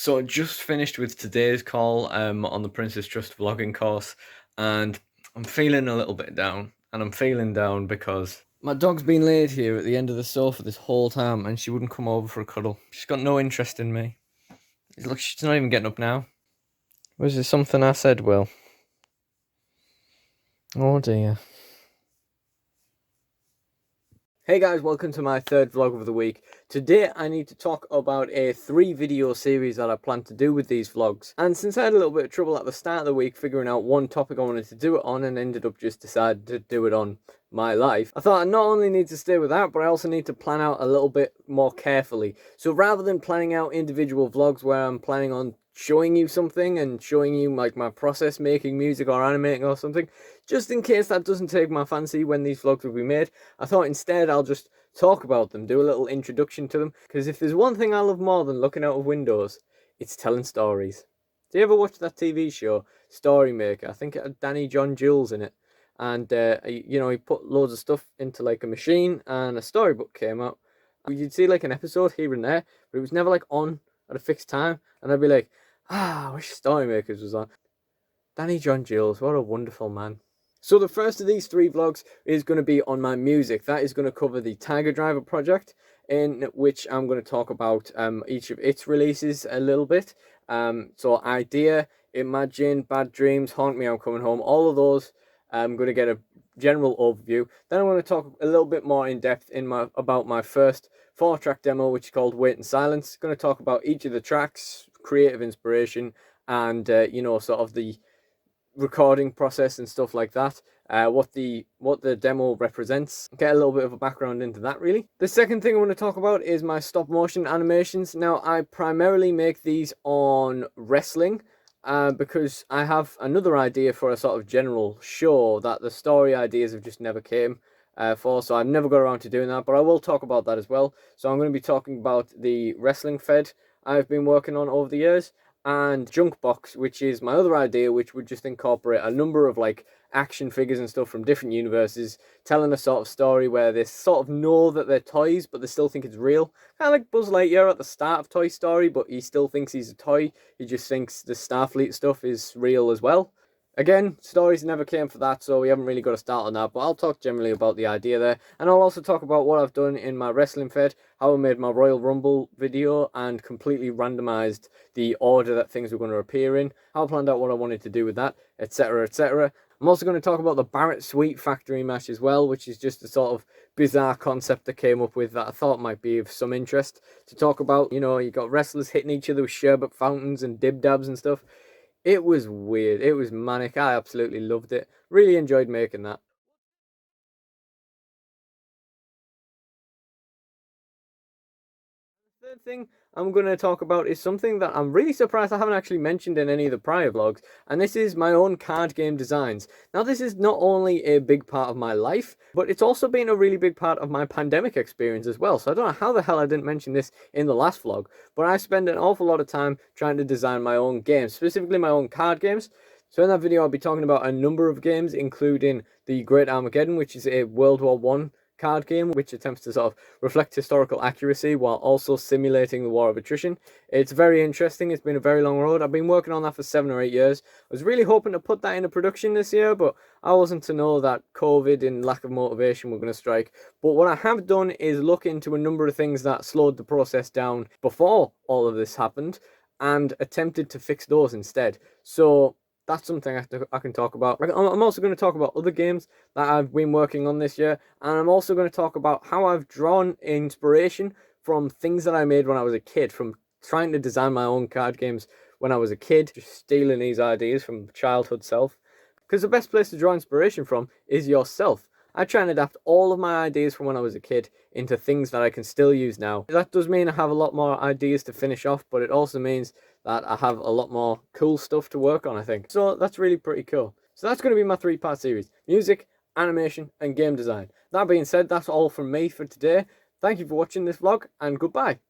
So I just finished with today's call on the Princess Trust vlogging course, and I'm feeling a little bit down. And I'm feeling down because my dog's been laid here at the end of the sofa this whole time, and she wouldn't come over for a cuddle. She's got no interest in me. Look, she's not even getting up now. Was there something I said, Will? Oh dear. Hey guys, welcome to my third vlog of the week. Today I need to talk about a 3-video series that I plan to do with these vlogs. And since I had a little bit of trouble at the start of the week figuring out one topic I wanted to do it on and ended up just deciding to do it on my life, I thought I not only need to stay with that, but I also need to plan out a little bit more carefully. So rather than planning out individual vlogs where I'm planning on showing you something and showing you like my process making music or animating or something, just in case that doesn't take my fancy when these vlogs will be made, I thought instead I'll just talk about them, do a little introduction to them, because if there's one thing I love more than looking out of windows, it's telling stories. Do you ever watch that TV show, Story Maker? I think it had Danny John Jules in it, and he put loads of stuff into like a machine and a storybook came out. You'd see like an episode here and there, but it was never like on at a fixed time, and I'd be like, I wish Story Makers was on. Danny John Jules, what a wonderful man. So the first of these 3 vlogs is going to be on my music. That is going to cover the Tiger Driver project, in which I'm going to talk about each of its releases a little bit. So Idea, Imagine, Bad Dreams, Haunt Me, I'm Coming Home, all of those. I'm going to get a general overview. Then I'm going to talk a little bit more in depth about my first 4-track demo, which is called Wait in Silence. Going to talk about each of the tracks, creative inspiration, and sort of the recording process and stuff like that, what the demo represents, get a little bit of a background into that really. The second thing I want to talk about is my stop motion animations. Now I primarily make these on wrestling because I have another idea for a sort of general show that the story ideas have just never came for, so I've never got around to doing that, but I will talk about that as well. So I'm going to be talking about the wrestling fed I've been working on over the years, and Junkbox, which is my other idea, which would just incorporate a number of like action figures and stuff from different universes, telling a sort of story where they sort of know that they're toys, but they still think it's real. Kind of like Buzz Lightyear at the start of Toy Story, but he still thinks he's a toy. He just thinks the Starfleet stuff is real as well. Again, stories never came for that, so we haven't really got a start on that, but I'll talk generally about the idea there, and I'll also talk about what I've done in my wrestling fed, how I made my Royal Rumble video and completely randomized the order that things were going to appear in, how I planned out what I wanted to do with that, etc, etc. I'm also going to talk about the Barrett Sweet factory match as well, which is just a sort of bizarre concept that came up with that I thought might be of some interest to talk about. You got wrestlers hitting each other with sherbet fountains and dib-dabs and stuff. It was weird. It was manic. I absolutely loved it. Really enjoyed making that. The third thing I'm going to talk about is something that I'm really surprised I haven't actually mentioned in any of the prior vlogs, and this is my own card game designs. Now, this is not only a big part of my life, but it's also been a really big part of my pandemic experience as well. So I don't know how the hell I didn't mention this in the last vlog, but I spend an awful lot of time trying to design my own games, specifically my own card games. So in that video, I'll be talking about a number of games, including the Great Armageddon, which is a World War One card game which attempts to sort of reflect historical accuracy while also simulating the war of attrition. It's very interesting. It's been a very long road. I've been working on that for 7 or 8 years. I was really hoping to put that into production this year, but I wasn't to know that COVID and lack of motivation were going to strike. But what I have done is look into a number of things that slowed the process down before all of this happened and attempted to fix those instead. So that's something I can talk about. I'm also going to talk about other games that I've been working on this year, and I'm also going to talk about how I've drawn inspiration from things that I made when I was a kid, from trying to design my own card games when I was a kid, just stealing these ideas from childhood self. Because the best place to draw inspiration from is yourself. I try and adapt all of my ideas from when I was a kid into things that I can still use now. That does mean I have a lot more ideas to finish off, but it also means that I have a lot more cool stuff to work on, I think. So that's really pretty cool. So that's going to be my 3-part series: music, animation, and game design. That being said, that's all from me for today. Thank you for watching this vlog, and goodbye.